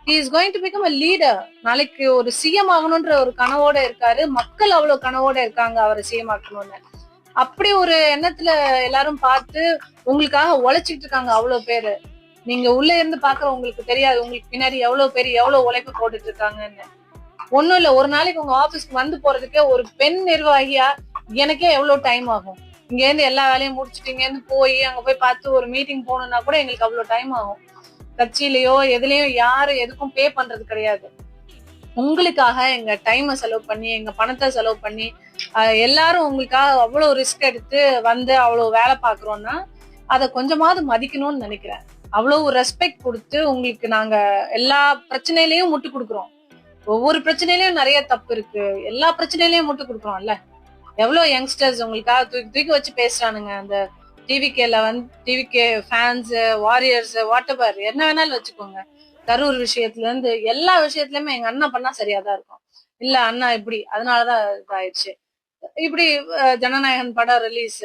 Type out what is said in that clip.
he is going to become a leader. நாளைக்கு ஒரு CM ஆகணும்ன்ற ஒரு கனவோட இருக்காரு. மக்கள் அவ்வளவு கனவோட இருக்காங்க அவரை சிஎம் ஆக்கணும்னு. அப்படி ஒரு எண்ணத்துல எல்லாரும் பார்த்து உங்களுக்காக உழைச்சிட்டு இருக்காங்க அவ்வளவு பேரு. நீங்க உள்ள இருந்து பாக்குற உங்களுக்கு தெரியாது உங்களுக்கு பின்னாடி எவ்வளவு பேர் எவ்வளவு உழைப்பு போட்டுட்டு இருக்காங்கன்னு. ஒண்ணும் இல்ல, ஒரு நாளைக்கு உங்க ஆபீஸ்க்கு வந்து போறதுக்கு ஒரு பெண் நிர்வாகியா எனக்கே எவ்வளவு டைம் ஆகும். இங்க இருந்து எல்லா வேலையும் முடிச்சுட்டு இங்க இருந்து போய் அங்க போய் பார்த்து ஒரு மீட்டிங் போகணும்னா கூட எங்களுக்கு அவ்வளவு டைம் ஆகும். கட்சியிலயோ எதுலயும் யாரும் எதுக்கும் பே பண்றது கிடையாது. உங்களுக்காக எங்க டைமை செலவு பண்ணி எங்க பணத்தை செலவு பண்ணி எல்லாரும் உங்களுக்காக அவ்வளவு ரிஸ்க் எடுத்து வந்து அவ்வளவு வேலை பாக்குறோம்னா அதை கொஞ்சமாவது மதிக்கணும்னு நினைக்கிறேன். அவ்வளவு ரெஸ்பெக்ட் கொடுத்து உங்களுக்கு நாங்க எல்லா பிரச்சனையிலயும் முட்டு கொடுக்குறோம். ஒவ்வொரு பிரச்சனையிலயும் நிறைய தப்பு இருக்கு, எல்லா பிரச்சனையிலயும் முட்டு கொடுக்குறோம்ல. எவ்வளவு யங்ஸ்டர்ஸ் உங்களுக்காக தூக்கி தூக்கி வச்சு பேசுறானுங்க. அந்த டிவிகேல வந்து TVK fans, warriors, what ever என்ன வேணாலும் வச்சுக்கோங்க. கரூர் விஷயத்துல இருந்து எல்லா விஷயத்துலயுமே எங்க அண்ணா பண்ணா சரியாதான் இருக்கும். இல்ல அண்ணா இப்படி அதனாலதான் இதாயிடுச்சு. இப்படி ஜனநாயகன் படம் ரிலீஸ்